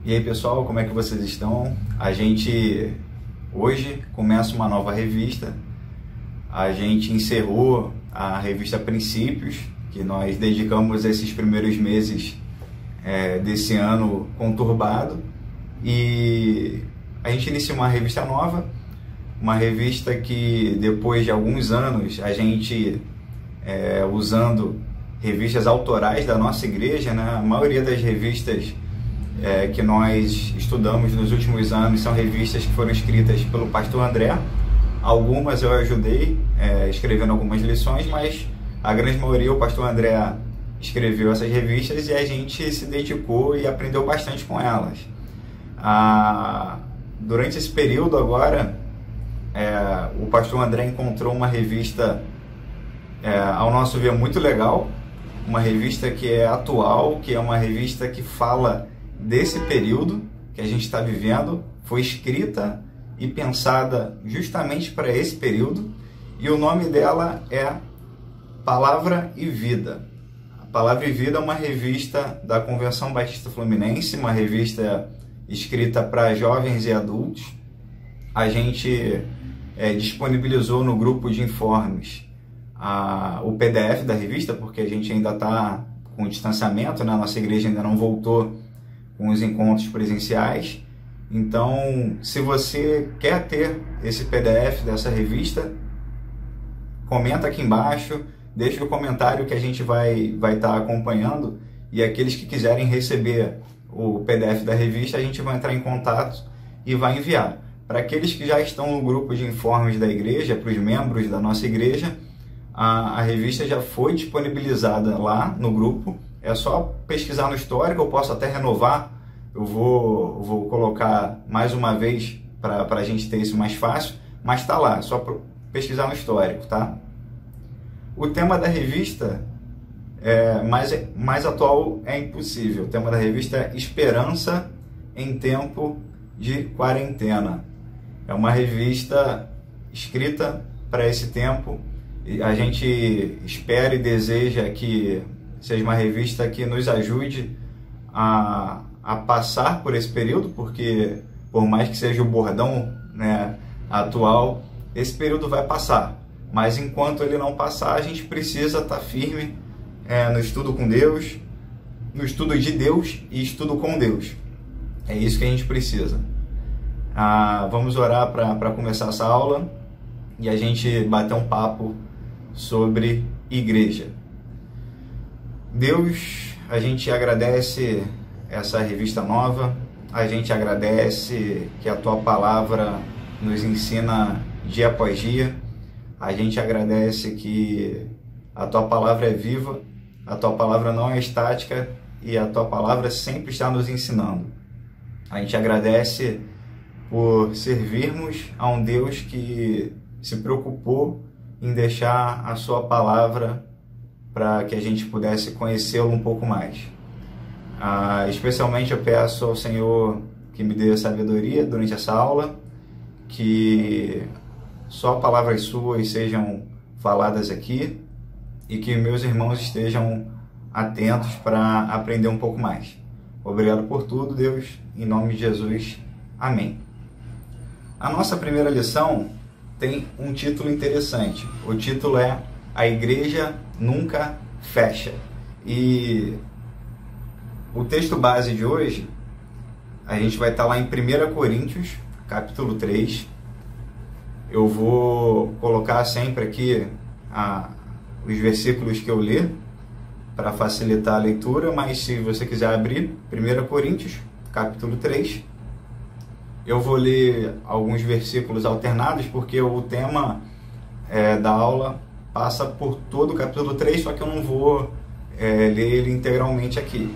E aí pessoal, como é que vocês estão? A gente hoje começa uma nova revista. A gente encerrou a revista Princípios, que nós dedicamos esses primeiros meses desse ano conturbado, e a gente inicia uma revista nova, uma revista que depois de alguns anos a gente usando revistas autorais da nossa igreja, né? A maioria das revistas que nós estudamos nos últimos anos são revistas que foram escritas pelo pastor André. Algumas eu ajudei escrevendo algumas lições, mas a grande maioria o pastor André escreveu essas revistas e a gente se dedicou e aprendeu bastante com elas. Durante esse período agora, o pastor André encontrou uma revista, ao nosso ver, muito legal, uma revista que é atual, que é uma revista que fala desse período que a gente está vivendo, foi escrita e pensada justamente para esse período, e o nome dela é Palavra e Vida. A Palavra e Vida é uma revista da Convenção Batista Fluminense, uma revista escrita para jovens e adultos. A gente disponibilizou no grupo de informes o PDF da revista, porque a gente ainda está com distanciamento, né? A nossa igreja ainda não voltou com os encontros presenciais. Então, se você quer ter esse PDF dessa revista, comenta aqui embaixo, deixa o comentário que a gente vai estar acompanhando, e aqueles que quiserem receber o PDF da revista, a gente vai entrar em contato e vai enviar. Para aqueles que já estão no grupo de informes da igreja, para os membros da nossa igreja, a revista já foi disponibilizada lá no grupo. É só pesquisar no histórico, eu posso até renovar, eu vou colocar mais uma vez para a gente ter isso mais fácil, mas está lá, é só pesquisar no histórico, tá? O tema da revista, mais atual é impossível. O tema da revista é Esperança em Tempo de Quarentena. É uma revista escrita para esse tempo, e a gente espera e deseja que seja uma revista que nos ajude a passar por esse período, porque por mais que seja o bordão, né, atual, esse período vai passar. Mas enquanto ele não passar, a gente precisa estar firme no estudo com Deus, no estudo de Deus e estudo com Deus. É isso que a gente precisa. Vamos orar para começar essa aula e a gente bater um papo sobre igreja. Deus, a gente agradece essa revista nova, a gente agradece que a Tua Palavra nos ensina dia após dia, a gente agradece que a Tua Palavra é viva, a Tua Palavra não é estática e a Tua Palavra sempre está nos ensinando. A gente agradece por servirmos a um Deus que se preocupou em deixar a Sua Palavra para que a gente pudesse conhecê-lo um pouco mais. Especialmente eu peço ao Senhor que me dê sabedoria durante essa aula, que só palavras Suas sejam faladas aqui e que meus irmãos estejam atentos para aprender um pouco mais. Obrigado por tudo, Deus, em nome de Jesus. Amém. A nossa primeira lição tem um título interessante. O título é A Igreja Nunca Fecha. E o texto base de hoje, a gente vai estar lá em 1 Coríntios, capítulo 3. Eu vou colocar sempre aqui os versículos que eu ler, para facilitar a leitura, mas se você quiser abrir, 1 Coríntios, capítulo 3, eu vou ler alguns versículos alternados, porque o tema da aula passa por todo o capítulo 3, só que eu não vou ler ele integralmente aqui.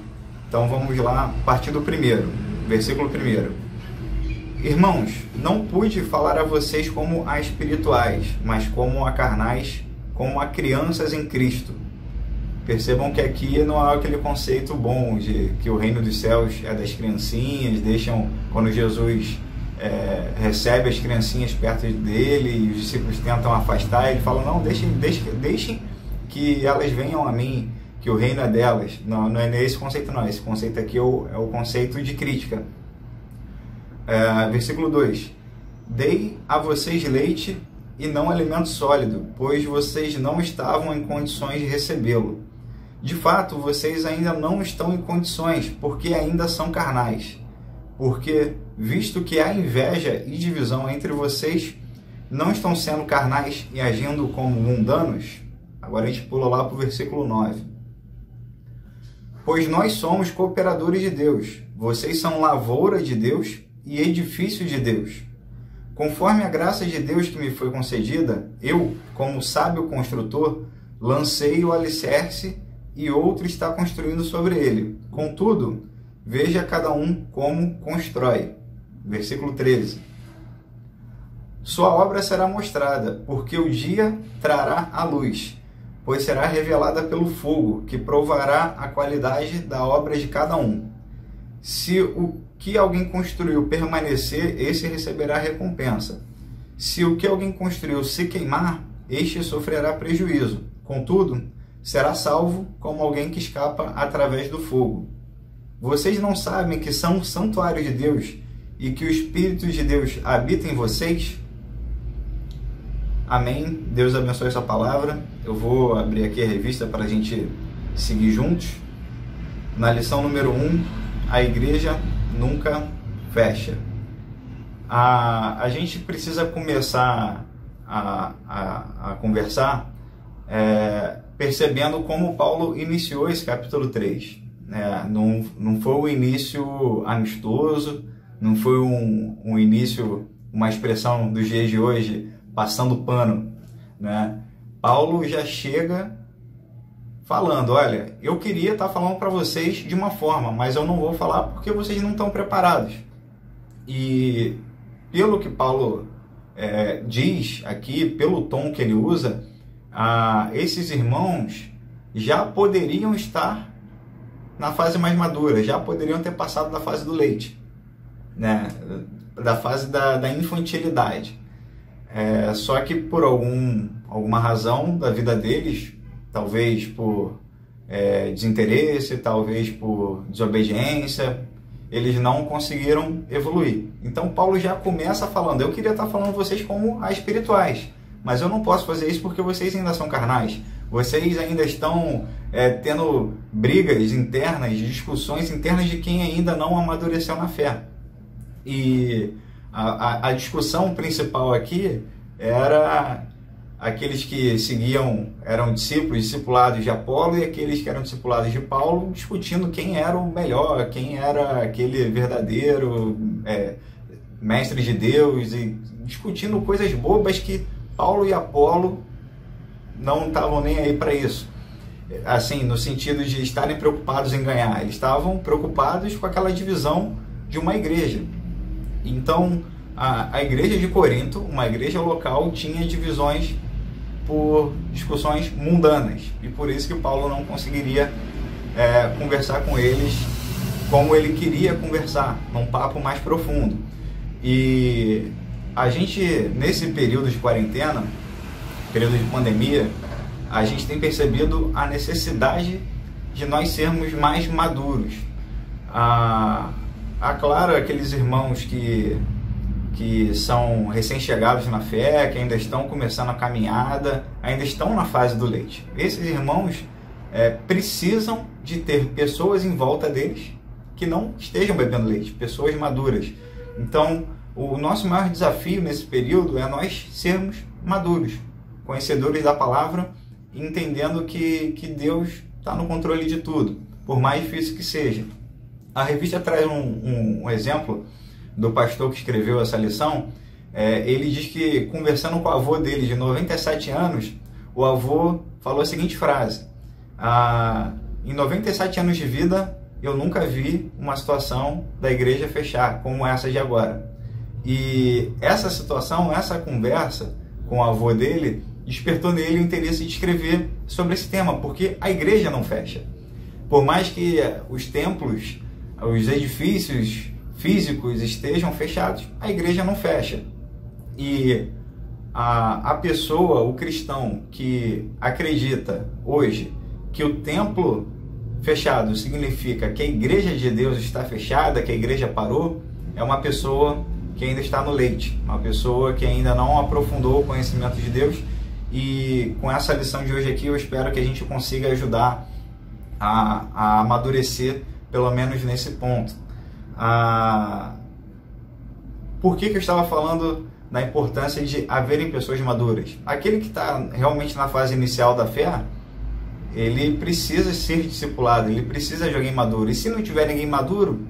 Então vamos lá, a partir do versículo 1. Irmãos, não pude falar a vocês como a espirituais, mas como a carnais, como a crianças em Cristo. Percebam que aqui não há aquele conceito bom de que o reino dos céus é das criancinhas, quando Jesus recebe as criancinhas perto dele e os discípulos tentam afastar, ele fala, não, deixem que elas venham a mim, que o reino é delas. Não, não é esse conceito não, esse conceito aqui é o conceito de crítica. Versículo 2: Dei a vocês leite e não alimento sólido, pois vocês não estavam em condições de recebê-lo. De fato, vocês ainda não estão em condições, porque ainda são carnais. Porque, visto que há inveja e divisão entre vocês, não estão sendo carnais e agindo como mundanos? Agora a gente pula lá para o versículo 9. Pois nós somos cooperadores de Deus, vocês são lavoura de Deus e edifício de Deus. Conforme a graça de Deus que me foi concedida, eu, como sábio construtor, lancei o alicerce e outro está construindo sobre ele. Contudo, veja cada um como constrói. Versículo 13. Sua obra será mostrada, porque o dia trará a luz, pois será revelada pelo fogo, que provará a qualidade da obra de cada um. Se o que alguém construiu permanecer, esse receberá recompensa. Se o que alguém construiu se queimar, este sofrerá prejuízo. Contudo, será salvo como alguém que escapa através do fogo. Vocês não sabem que são santuário de Deus e que o Espírito de Deus habita em vocês? Amém. Deus abençoe essa palavra. Eu vou abrir aqui a revista para a gente seguir juntos. Na lição número 1, a igreja nunca fecha. A gente precisa começar a conversar percebendo como Paulo iniciou esse capítulo 3. Não foi um início amistoso, não foi um início, uma expressão dos dias de hoje, passando pano, né? Paulo já chega falando, olha, eu queria estar falando para vocês de uma forma, mas eu não vou falar porque vocês não estão preparados. E pelo que Paulo diz aqui, pelo tom que ele usa, esses irmãos já poderiam estar na fase mais madura, já poderiam ter passado da fase do leite, né? Da fase da infantilidade. Só que por alguma razão da vida deles, talvez por desinteresse, talvez por desobediência, eles não conseguiram evoluir. Então Paulo já começa falando, eu queria estar falando vocês como espirituais, mas eu não posso fazer isso porque vocês ainda são carnais. Vocês ainda estão tendo brigas internas, discussões internas de quem ainda não amadureceu na fé. E a discussão principal aqui era aqueles que seguiam, eram discipulados de Apolo, e aqueles que eram discipulados de Paulo, discutindo quem era o melhor, quem era aquele verdadeiro mestre de Deus, e discutindo coisas bobas que Paulo e Apolo não estavam nem aí para isso. Assim, no sentido de estarem preocupados em ganhar, eles estavam preocupados com aquela divisão de uma igreja. Então, a igreja de Corinto, uma igreja local, tinha divisões por discussões mundanas, e por isso que Paulo não conseguiria conversar com eles como ele queria conversar, num papo mais profundo. E a gente, nesse período de quarentena, período de pandemia, a gente tem percebido a necessidade de nós sermos mais maduros. Claro, aqueles irmãos que são recém-chegados na fé, que ainda estão começando a caminhada, ainda estão na fase do leite. Esses irmãos precisam de ter pessoas em volta deles que não estejam bebendo leite, pessoas maduras. Então, o nosso maior desafio nesse período é nós sermos maduros, conhecedores da palavra, entendendo que Deus está no controle de tudo, por mais difícil que seja. A revista traz um exemplo do pastor que escreveu essa lição. Ele diz que, conversando com o avô dele de 97 anos, o avô falou a seguinte frase: em 97 anos de vida, eu nunca vi uma situação da igreja fechar como essa de agora. E essa situação, essa conversa com o avô dele, despertou nele o interesse de escrever sobre esse tema, porque a igreja não fecha. Por mais que os templos, os edifícios físicos estejam fechados, a igreja não fecha. E a pessoa, o cristão que acredita hoje que o templo fechado significa que a igreja de Deus está fechada, que a igreja parou, é uma pessoa que ainda está no leite, uma pessoa que ainda não aprofundou o conhecimento de Deus. E com essa lição de hoje aqui, eu espero que a gente consiga ajudar a amadurecer, pelo menos nesse ponto. Por que eu estava falando da importância de haverem pessoas maduras? Aquele que está realmente na fase inicial da fé, ele precisa ser discipulado, ele precisa de alguém maduro. E se não tiver ninguém maduro,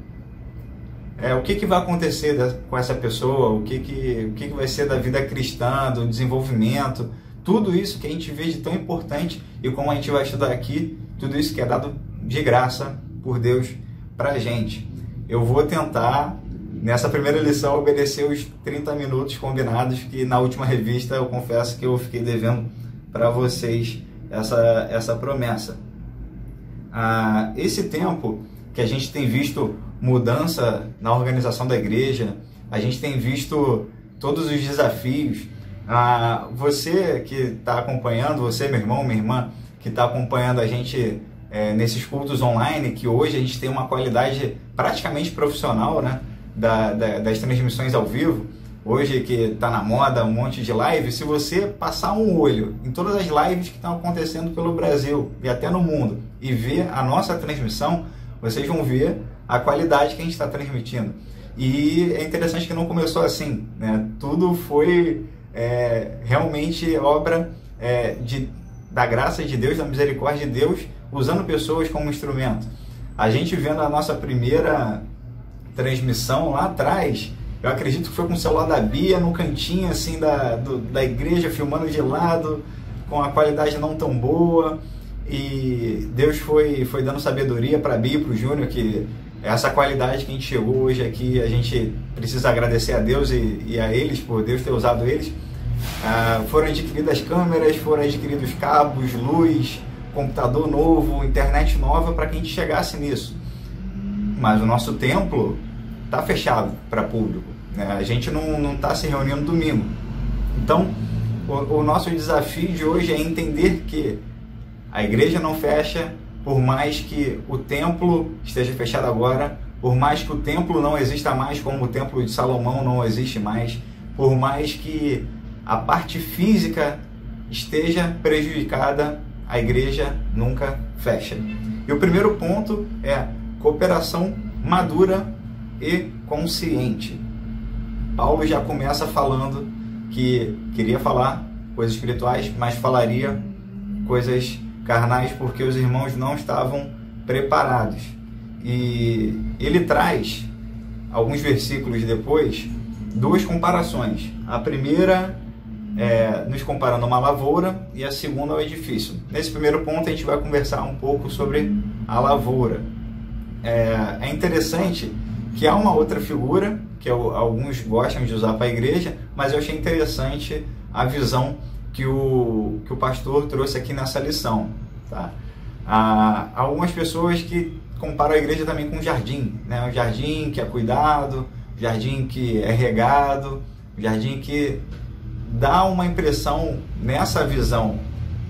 o que vai acontecer com essa pessoa? O que vai ser da vida cristã, do desenvolvimento? Tudo isso que a gente vê de tão importante, e como a gente vai estudar aqui, tudo isso que é dado de graça por Deus para a gente. Eu vou tentar, nessa primeira lição, obedecer os 30 minutos combinados, que na última revista eu confesso que eu fiquei devendo para vocês essa promessa. Esse tempo que a gente tem visto mudança na organização da igreja, a gente tem visto todos os desafios. Você que está acompanhando, você, meu irmão, minha irmã, que está acompanhando a gente nesses cultos online, que hoje a gente tem uma qualidade praticamente profissional, né, das transmissões ao vivo. Hoje que está na moda um monte de live, se você passar um olho em todas as lives que estão acontecendo pelo Brasil e até no mundo e ver a nossa transmissão, vocês vão ver a qualidade que a gente está transmitindo. E é interessante que não começou assim, né? Tudo foi realmente obra da graça de Deus, da misericórdia de Deus, usando pessoas como instrumento. A gente vendo a nossa primeira transmissão lá atrás, eu acredito que foi com o celular da Bia, no cantinho assim da igreja, filmando de lado, com a qualidade não tão boa, e Deus foi dando sabedoria para a Bia e para o Júnior, que essa qualidade que a gente chegou hoje aqui, a gente precisa agradecer a Deus e a eles, por Deus ter usado eles. Foram adquiridas câmeras, foram adquiridos cabos, luz, computador novo, internet nova, para que a gente chegasse nisso. Mas o nosso templo está fechado para público, né? A gente não está se reunindo domingo. Então, o nosso desafio de hoje é entender que a igreja não fecha, por mais que o templo esteja fechado agora, por mais que o templo não exista mais, como o templo de Salomão não existe mais, por mais que a parte física esteja prejudicada, a igreja nunca fecha. E o primeiro ponto é cooperação madura e consciente. Paulo já começa falando que queria falar coisas espirituais, mas falaria coisas carnais porque os irmãos não estavam preparados. E ele traz, alguns versículos depois, duas comparações. A primeira nos comparando a uma lavoura e a segunda ao edifício. Nesse primeiro ponto a gente vai conversar um pouco sobre a lavoura. É interessante que há uma outra figura que alguns gostam de usar para a igreja, mas eu achei interessante a visão que o pastor trouxe aqui nessa lição. Tá? Há algumas pessoas que comparam a igreja também com um jardim, né? Um jardim que é cuidado, um jardim que é regado, um jardim que dá uma impressão, nessa visão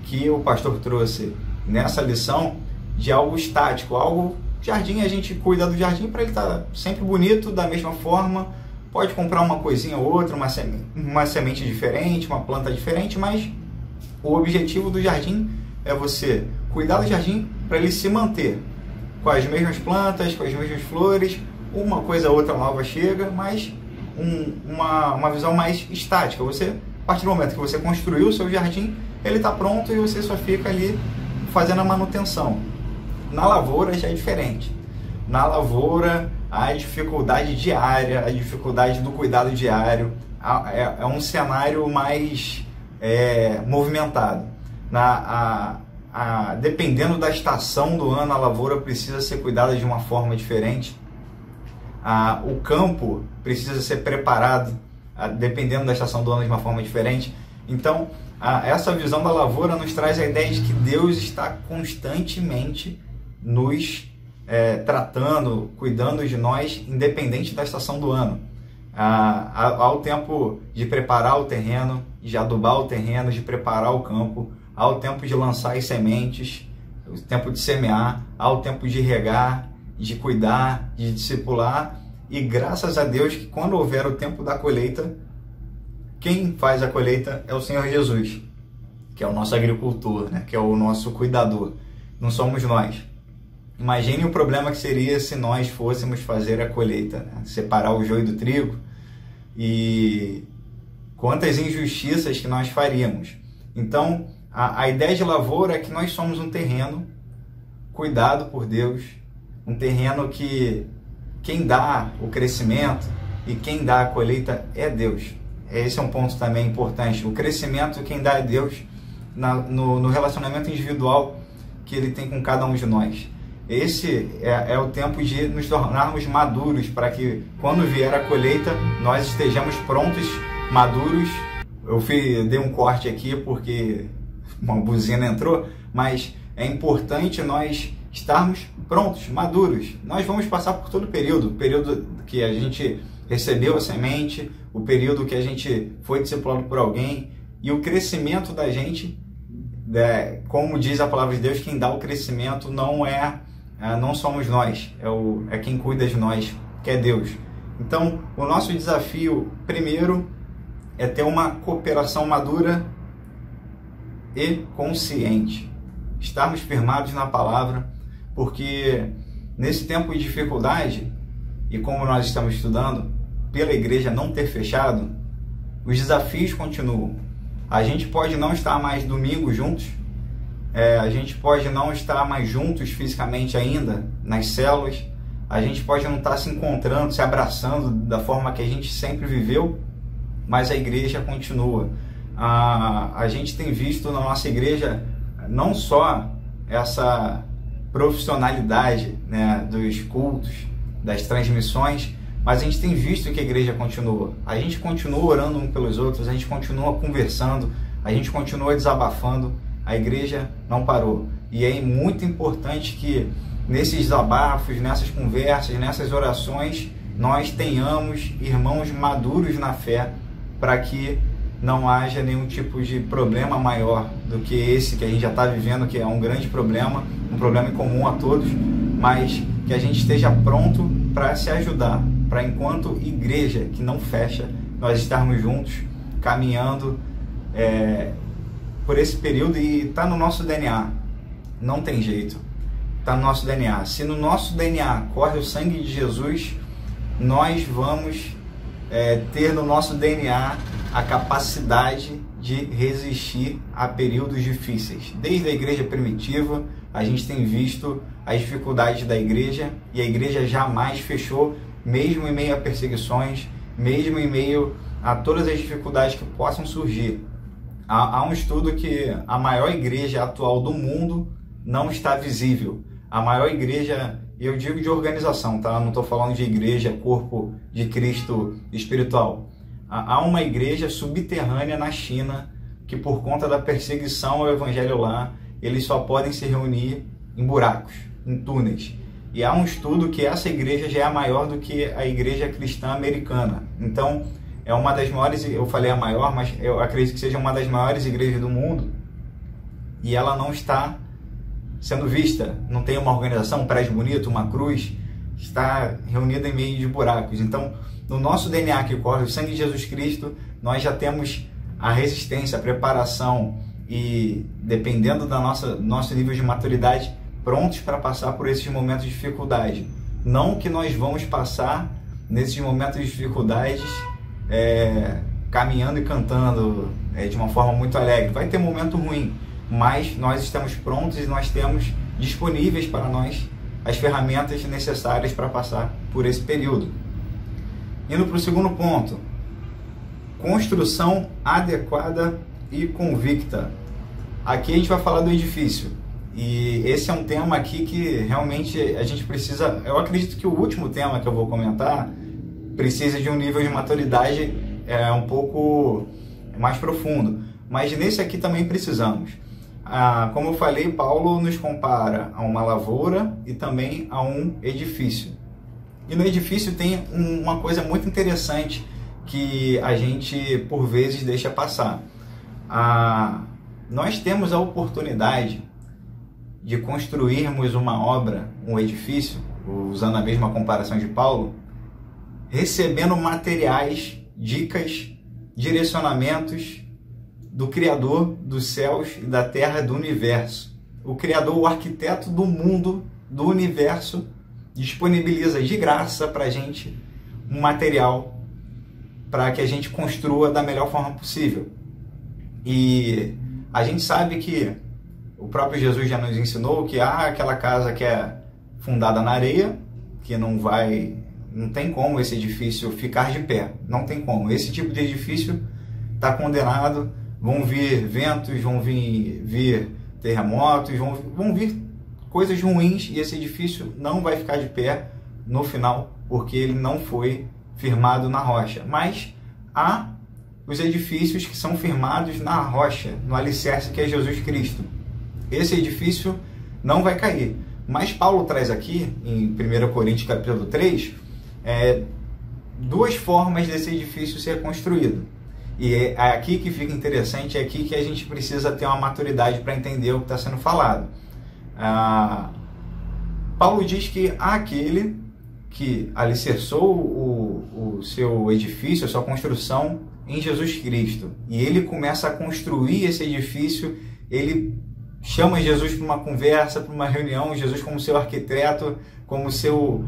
que o pastor trouxe nessa lição, de algo estático, algo... Jardim, a gente cuida do jardim para ele estar sempre bonito, da mesma forma. Pode comprar uma coisinha ou outra, uma semente diferente, uma planta diferente, mas o objetivo do jardim é você cuidar do jardim para ele se manter com as mesmas plantas, com as mesmas flores. Uma coisa ou outra nova chega, mas uma visão mais estática. Você, a partir do momento que você construiu o seu jardim, ele está pronto e você só fica ali fazendo a manutenção. Na lavoura já é diferente. Na lavoura, a dificuldade diária, a dificuldade do cuidado diário, é um cenário mais movimentado. Dependendo da estação do ano, a lavoura precisa ser cuidada de uma forma diferente. O campo precisa ser preparado, dependendo da estação do ano, de uma forma diferente. Então, essa visão da lavoura nos traz a ideia de que Deus está constantemente nos tratando, cuidando de nós, independente da estação do ano. Há o tempo de preparar o terreno, de adubar o terreno, de preparar o campo, há o tempo de lançar as sementes, o tempo de semear, há o tempo de regar, de cuidar, de discipular, e graças a Deus que quando houver o tempo da colheita, quem faz a colheita é o Senhor Jesus, que é o nosso agricultor, né? Que é o nosso cuidador, não somos nós. Imagine o problema que seria se nós fôssemos fazer a colheita, né? Separar o joio do trigo, e quantas injustiças que nós faríamos. Então, a ideia de lavoura é que nós somos um terreno cuidado por Deus, um terreno que quem dá o crescimento e quem dá a colheita é Deus. Esse é um ponto também importante. O crescimento quem dá é Deus no relacionamento individual que Ele tem com cada um de nós. Esse é o tempo de nos tornarmos maduros, para que quando vier a colheita, nós estejamos prontos, maduros. Eu dei um corte aqui porque uma buzina entrou, mas é importante nós estarmos prontos, maduros. Nós vamos passar por todo o período que a gente recebeu a semente, o período que a gente foi discipulado por alguém, e o crescimento da gente, como diz a palavra de Deus, quem dá o crescimento não somos nós, é quem cuida de nós, que é Deus. Então, o nosso desafio, primeiro, é ter uma cooperação madura e consciente. Estarmos firmados na palavra, porque nesse tempo de dificuldade, e como nós estamos estudando, pela igreja não ter fechado, os desafios continuam. A gente pode não estar mais domingo juntos, a gente pode não estar mais juntos fisicamente ainda nas células, a gente pode não estar se encontrando, se abraçando da forma que a gente sempre viveu, mas a igreja continua. A gente tem visto na nossa igreja não só essa profissionalidade, né, dos cultos, das transmissões, mas a gente tem visto que a igreja continua. A gente continua orando uns pelos outros, a gente continua conversando, a gente continua desabafando. A igreja não parou. E é muito importante que nesses desabafos, nessas conversas, nessas orações, nós tenhamos irmãos maduros na fé, para que não haja nenhum tipo de problema maior do que esse que a gente já está vivendo, que é um grande problema, um problema em comum a todos, mas que a gente esteja pronto para se ajudar, para enquanto igreja que não fecha, nós estarmos juntos, caminhando por esse período, e está no nosso DNA, não tem jeito, está no nosso DNA. Se no nosso DNA corre o sangue de Jesus, nós vamos ter no nosso DNA a capacidade de resistir a períodos difíceis. Desde a igreja primitiva, a gente tem visto as dificuldades da igreja, e a igreja jamais fechou, mesmo em meio a perseguições, mesmo em meio a todas as dificuldades que possam surgir. Há um estudo que a maior igreja atual do mundo não está visível. A maior igreja, eu digo de organização, tá? Não estou falando de igreja, corpo de Cristo espiritual. Há uma igreja subterrânea na China que, por conta da perseguição ao evangelho lá, eles só podem se reunir em buracos, em túneis. E há um estudo que essa igreja já é maior do que a igreja cristã americana. Então, é uma das maiores, eu falei a maior, mas eu acredito que seja uma das maiores igrejas do mundo, e ela não está sendo vista, não tem uma organização, um prédio bonito, uma cruz, está reunida em meio de buracos. Então, no nosso DNA que corre o sangue de Jesus Cristo, nós já temos a resistência, a preparação e, dependendo da nosso nível de maturidade, prontos para passar por esses momentos de dificuldade. Não que nós vamos passar nesses momentos de dificuldades caminhando e cantando de uma forma muito alegre. Vai ter momento ruim, mas nós estamos prontos e nós temos disponíveis para nós as ferramentas necessárias para passar por esse período. Indo para o segundo ponto, construção adequada e convicta. Aqui a gente vai falar do edifício, e esse é um tema aqui que realmente a gente precisa, eu acredito que o último tema que eu vou comentar precisa de um nível de maturidade um pouco mais profundo, mas nesse aqui também precisamos. Como eu falei, Paulo nos compara a uma lavoura e também a um edifício. E no edifício tem uma coisa muito interessante que a gente, por vezes, deixa passar. Nós temos a oportunidade de construirmos uma obra, um edifício, usando a mesma comparação de Paulo, recebendo materiais, dicas, direcionamentos do Criador dos céus e da terra e do universo. O Criador, o arquiteto do mundo, do universo, disponibiliza de graça para a gente um material para que a gente construa da melhor forma possível. E a gente sabe que o próprio Jesus já nos ensinou que aquela casa que é fundada na areia, que não tem como esse edifício ficar de pé, não tem como. Esse tipo de edifício está condenado, vão vir ventos, vão vir terremotos, vão vir coisas ruins e esse edifício não vai ficar de pé no final, porque ele não foi firmado na rocha. Mas há os edifícios que são firmados na rocha, no alicerce que é Jesus Cristo. Esse edifício não vai cair. Mas Paulo traz aqui, em 1 Coríntios capítulo 3, duas formas desse edifício ser construído. E é aqui que fica interessante, é aqui que a gente precisa ter uma maturidade para entender o que está sendo falado. Paulo diz que há aquele que alicerçou o seu edifício, a sua construção em Jesus Cristo. E ele começa a construir esse edifício, ele chama Jesus para uma conversa, para uma reunião, Jesus como seu arquiteto, como seu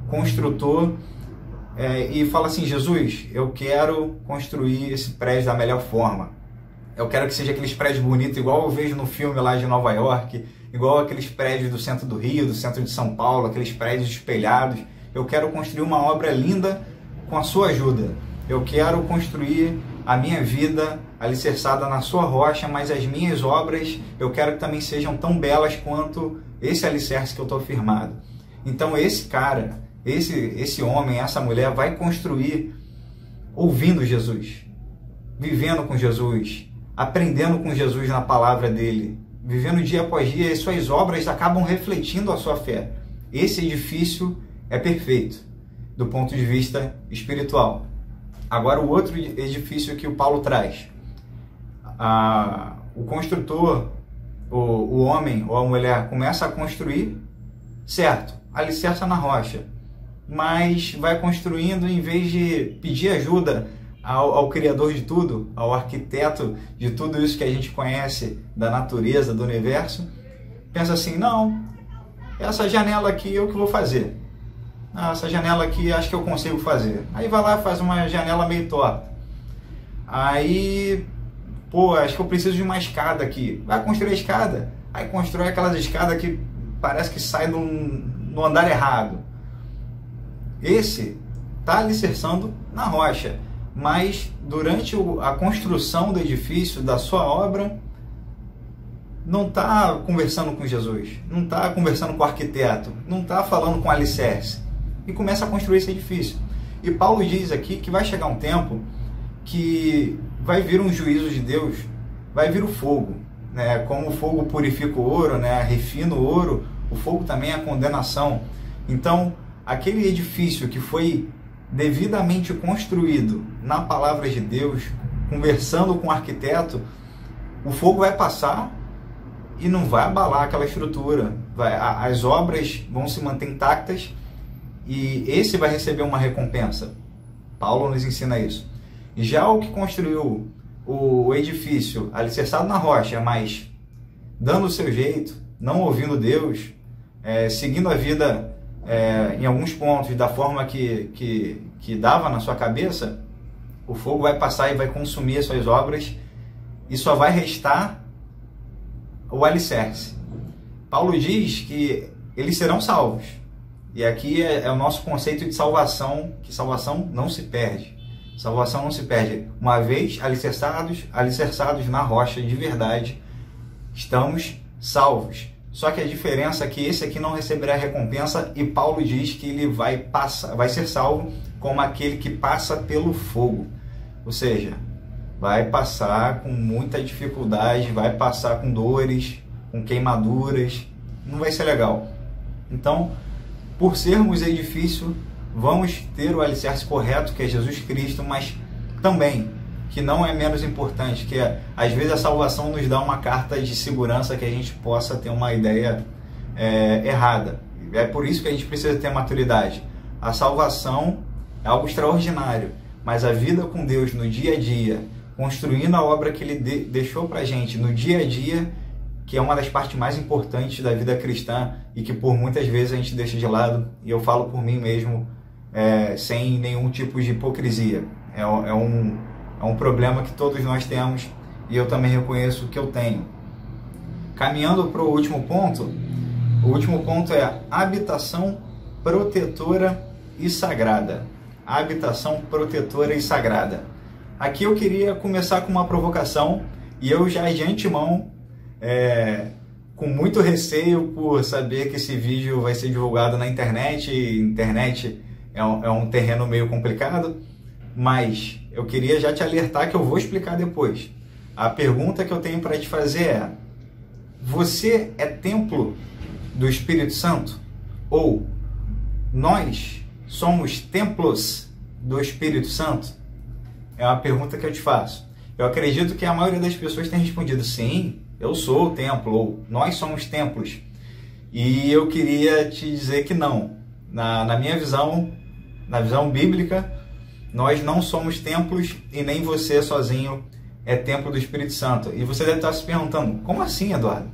construtor, e fala assim: Jesus, eu quero construir esse prédio da melhor forma. Eu quero que seja aqueles prédios bonitos, igual eu vejo no filme lá de Nova York, igual aqueles prédios do centro do Rio, do centro de São Paulo, aqueles prédios espelhados. Eu quero construir uma obra linda com a sua ajuda. Eu quero construir a minha vida alicerçada na sua rocha, mas as minhas obras eu quero que também sejam tão belas quanto esse alicerce que eu estou firmado. Então esse cara, esse homem, essa mulher vai construir ouvindo Jesus, vivendo com Jesus, aprendendo com Jesus na palavra dele, vivendo dia após dia, e suas obras acabam refletindo a sua fé. Esse edifício é perfeito do ponto de vista espiritual. Agora, o outro edifício que o Paulo traz, o construtor, o homem ou a mulher começa a construir, certo, alicerça na rocha, mas vai construindo, em vez de pedir ajuda ao Criador de tudo, ao arquiteto de tudo isso que a gente conhece da natureza, do universo, pensa assim: não, essa janela aqui é o que eu vou fazer. Essa janela aqui acho que eu consigo fazer. Aí vai lá e faz uma janela meio torta. Aí, acho que eu preciso de uma escada aqui. Vai construir a escada. Aí constrói aquelas escadas que parece que sai no andar errado. Esse está alicerçando na rocha, mas durante a construção do edifício, da sua obra, não está conversando com Jesus, não está conversando com o arquiteto, não está falando com o alicerce, e começa a construir esse edifício. E Paulo diz aqui que vai chegar um tempo que vai vir um juízo de Deus, vai vir o fogo, né? Como o fogo purifica o ouro, né? Refina o ouro, o fogo também é a condenação. Então, aquele edifício que foi devidamente construído na palavra de Deus, conversando com o arquiteto, o fogo vai passar e não vai abalar aquela estrutura. As obras vão se manter intactas e esse vai receber uma recompensa. Paulo nos ensina isso. Já o que construiu o edifício alicerçado na rocha, mas dando o seu jeito, não ouvindo Deus, seguindo a vida em alguns pontos da forma que dava na sua cabeça, o fogo vai passar e vai consumir as suas obras e só vai restar o alicerce. Paulo diz que eles serão salvos. E aqui é o nosso conceito de salvação, que salvação não se perde. Salvação não se perde. Uma vez alicerçados na rocha de verdade, estamos salvos. Só que a diferença é que esse aqui não receberá recompensa, e Paulo diz que ele vai ser salvo como aquele que passa pelo fogo. Ou seja, vai passar com muita dificuldade, vai passar com dores, com queimaduras, não vai ser legal. Então, por sermos edifício, vamos ter o alicerce correto, que é Jesus Cristo, mas também que não é menos importante, que às vezes a salvação nos dá uma carta de segurança que a gente possa ter uma ideia errada. É por isso que a gente precisa ter maturidade. A salvação é algo extraordinário, mas a vida com Deus no dia a dia, construindo a obra que Ele deixou pra gente no dia a dia, que é uma das partes mais importantes da vida cristã e que por muitas vezes a gente deixa de lado, e eu falo por mim mesmo, sem nenhum tipo de hipocrisia. É um problema que todos nós temos e eu também reconheço que eu tenho. Caminhando para o último ponto é habitação protetora e sagrada. Habitação protetora e sagrada. Aqui eu queria começar com uma provocação e eu já de antemão, com muito receio por saber que esse vídeo vai ser divulgado na internet, e internet é um terreno meio complicado, mas eu queria já te alertar que eu vou explicar depois. A pergunta que eu tenho para te fazer é: você é templo do Espírito Santo? Ou nós somos templos do Espírito Santo? É uma pergunta que eu te faço. Eu acredito que a maioria das pessoas tem respondido sim, eu sou o templo, ou nós somos templos. E eu queria te dizer que não. Na minha visão, na visão bíblica, nós não somos templos e nem você sozinho é templo do Espírito Santo. E você deve estar se perguntando, como assim, Eduardo?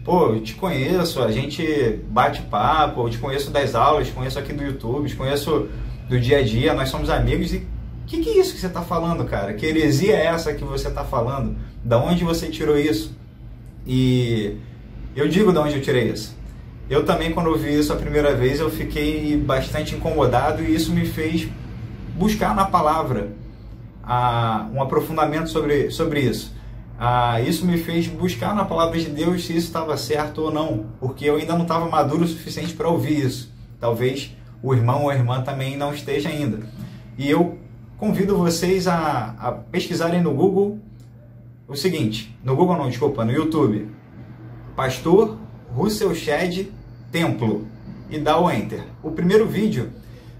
Pô, eu te conheço, a gente bate papo, eu te conheço das aulas, te conheço aqui do YouTube, te conheço do dia a dia, nós somos amigos. E o que é isso que você está falando, cara? Que heresia é essa que você está falando? Da onde você tirou isso? E eu digo de onde eu tirei isso. Eu também, quando ouvi isso a primeira vez, eu fiquei bastante incomodado e isso me fez buscar na palavra um aprofundamento sobre isso. Isso me fez buscar na palavra de Deus se isso estava certo ou não, porque eu ainda não estava maduro o suficiente para ouvir isso. Talvez o irmão ou a irmã também não esteja ainda. E eu convido vocês a pesquisarem no Google o seguinte, no YouTube, Pastor Russell Shedd Templo, e dá o Enter. O primeiro vídeo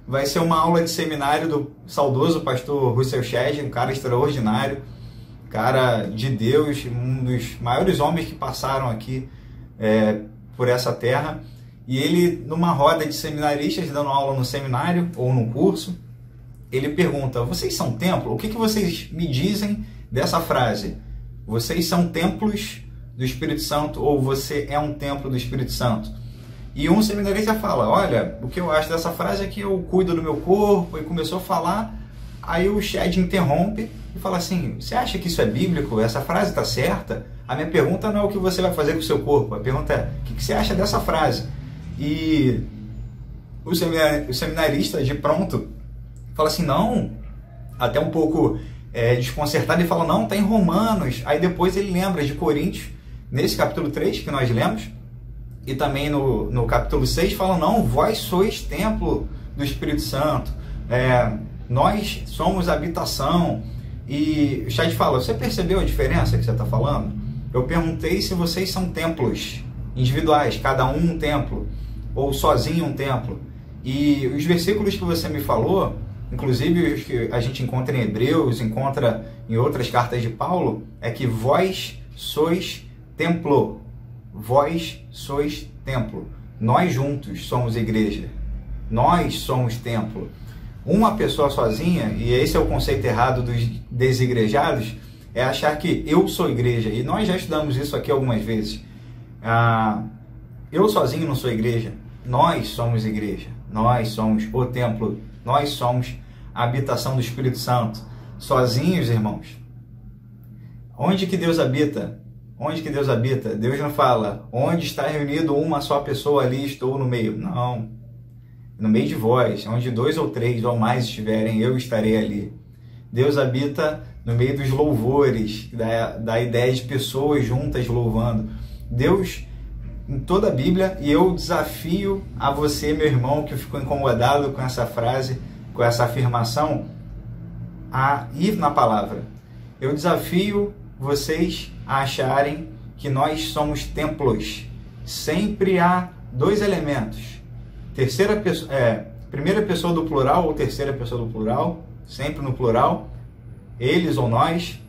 vai ser uma aula de seminário do saudoso pastor Russell Shedd, um cara extraordinário, cara de Deus, um dos maiores homens que passaram aqui por essa terra. E ele, numa roda de seminaristas, dando aula no seminário ou no curso, ele pergunta: vocês são templo? O que vocês me dizem dessa frase? Vocês são templos do Espírito Santo ou você é um templo do Espírito Santo? E um seminarista fala: olha, o que eu acho dessa frase é que eu cuido do meu corpo, e começou a falar. Aí o Shedd interrompe e fala assim: você acha que isso é bíblico? Essa frase está certa? A minha pergunta não é o que você vai fazer com o seu corpo, a pergunta é: o que você acha dessa frase? E o seminarista, de pronto, fala assim: não, até um pouco desconcertado, e fala: não, está em Romanos. Aí depois ele lembra de Coríntios, nesse capítulo 3 que nós lemos, e também no capítulo 6 fala: não, vós sois templo do Espírito Santo, nós somos habitação. E o Shedd fala: você percebeu a diferença que você está falando? Eu perguntei se vocês são templos individuais, cada um templo, ou sozinho um templo. E os versículos que você me falou, inclusive os que a gente encontra em Hebreus, encontra em outras cartas de Paulo, é que vós sois templo. Vós sois templo. Nós juntos somos igreja. Nós somos templo. Uma pessoa sozinha, e esse é o conceito errado dos desigrejados, é achar que eu sou igreja. E nós já estudamos isso aqui algumas vezes. Eu sozinho não sou igreja. Nós somos igreja. Nós somos o templo. Nós somos a habitação do Espírito Santo. Sozinhos, irmãos. Onde que Deus habita? Onde que Deus habita? Deus não fala: onde está reunido uma só pessoa, ali estou no meio. Não. No meio de vós, onde 2 ou 3 ou mais estiverem, eu estarei ali. Deus habita no meio dos louvores, da ideia de pessoas juntas louvando. Deus, em toda a Bíblia, e eu desafio a você, meu irmão, que ficou incomodado com essa frase, com essa afirmação, a ir na palavra. Eu desafio vocês a acharem que nós somos templos. Sempre há 2 elementos. Primeira pessoa do plural ou terceira pessoa do plural, sempre no plural. eles ou nós,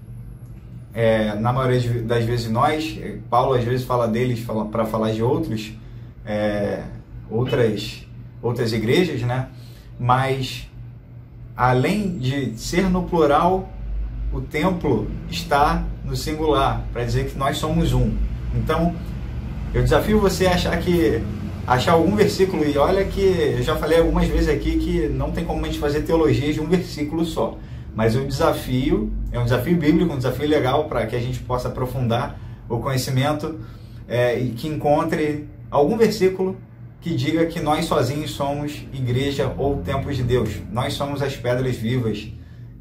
na maioria das vezes nós, Paulo às vezes fala deles para falar de outras igrejas, né? Mas além de ser no plural, o templo está no singular, para dizer que nós somos um. Então, eu desafio você a achar algum versículo, e olha que eu já falei algumas vezes aqui que não tem como a gente fazer teologia de um versículo só, mas o desafio é um desafio bíblico, um desafio legal para que a gente possa aprofundar o conhecimento e que encontre algum versículo que diga que nós sozinhos somos igreja ou templo de Deus. Nós somos as pedras vivas,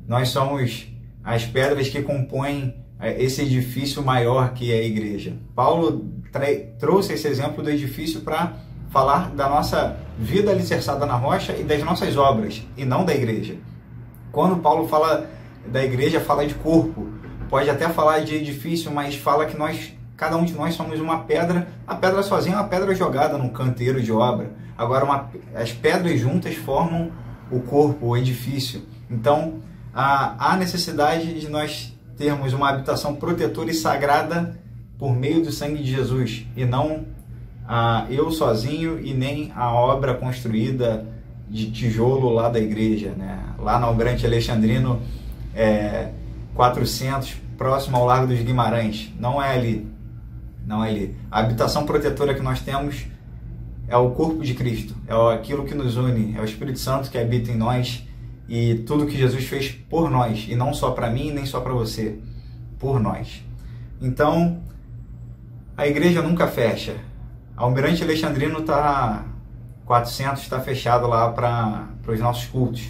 nós somos as pedras que compõem esse edifício maior que é a igreja. Paulo trouxe esse exemplo do edifício para falar da nossa vida alicerçada na rocha e das nossas obras, e não da igreja. Quando Paulo fala da igreja, fala de corpo, pode até falar de edifício, mas fala que cada um de nós somos uma pedra. A pedra sozinha é uma pedra jogada num canteiro de obra. Agora, as pedras juntas formam o corpo, o edifício. Então, há necessidade de nós termos uma habitação protetora e sagrada por meio do sangue de Jesus, e não eu sozinho e nem a obra construída de tijolo lá da igreja, né? Lá no Almirante Alexandrino 400, próximo ao Largo dos Guimarães. Não é ali. Não é ali. A habitação protetora que nós temos é o corpo de Cristo, é aquilo que nos une, é o Espírito Santo que habita em nós, e tudo que Jesus fez por nós, e não só para mim, nem só para você, por nós. Então, a igreja nunca fecha. Almirante Alexandrino 400 está fechado lá para os nossos cultos,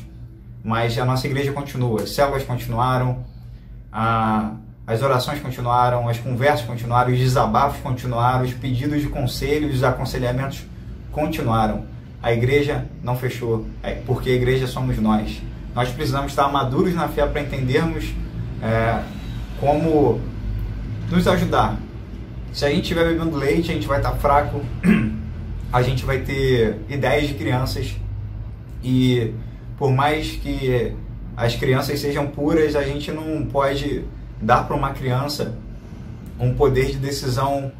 mas a nossa igreja continua. As células continuaram, as orações continuaram, as conversas continuaram, os desabafos continuaram, os pedidos de conselho, os aconselhamentos continuaram. A igreja não fechou, porque a igreja somos nós. Nós precisamos estar maduros na fé para entendermos como nos ajudar. Se a gente estiver bebendo leite, a gente vai estar fraco, a gente vai ter ideias de crianças, e por mais que as crianças sejam puras, a gente não pode dar para uma criança um poder de decisão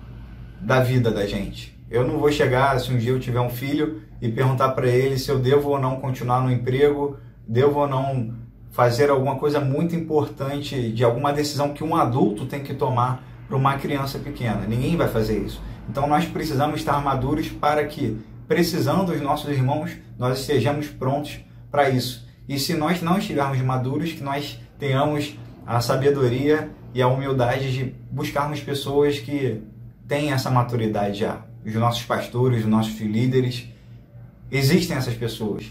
da vida da gente. Eu não vou chegar, se um dia eu tiver um filho, e perguntar para ele se eu devo ou não continuar no emprego, devo ou não fazer alguma coisa muito importante, de alguma decisão que um adulto tem que tomar para uma criança pequena. Ninguém vai fazer isso. Então nós precisamos estar maduros para que, precisando dos nossos irmãos, nós estejamos prontos para isso. E se nós não estivermos maduros, que nós tenhamos a sabedoria e a humildade de buscarmos pessoas que têm essa maturidade já. Os nossos pastores, os nossos líderes, existem essas pessoas.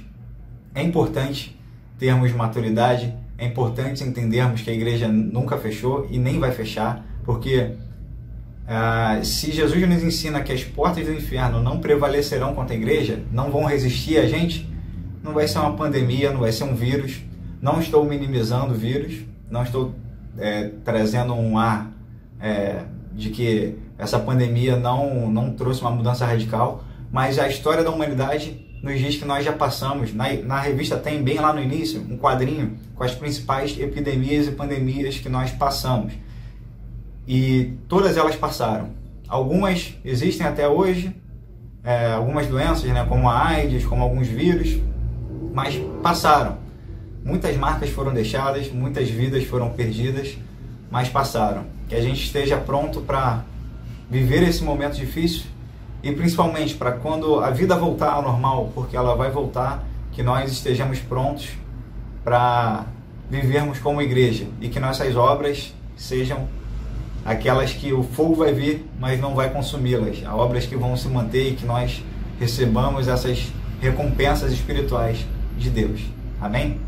É importante termos maturidade, é importante entendermos que a igreja nunca fechou e nem vai fechar, porque se Jesus nos ensina que as portas do inferno não prevalecerão contra a igreja, não vão resistir a gente, não vai ser uma pandemia, não vai ser um vírus. Não estou minimizando o vírus, não estou trazendo um ar de que essa pandemia não trouxe uma mudança radical, mas a história da humanidade nos diz que nós já passamos. Na revista tem, bem lá no início, um quadrinho com as principais epidemias e pandemias que nós passamos. E todas elas passaram. Algumas existem até hoje, algumas doenças, né, como a AIDS, como alguns vírus, mas passaram. Muitas marcas foram deixadas, muitas vidas foram perdidas, mas passaram. Que a gente esteja pronto para viver esse momento difícil, e principalmente para quando a vida voltar ao normal, porque ela vai voltar, que nós estejamos prontos para vivermos como igreja, e que nossas obras sejam aquelas que o fogo vai vir, mas não vai consumi-las, obras que vão se manter, e que nós recebamos essas recompensas espirituais de Deus. Amém?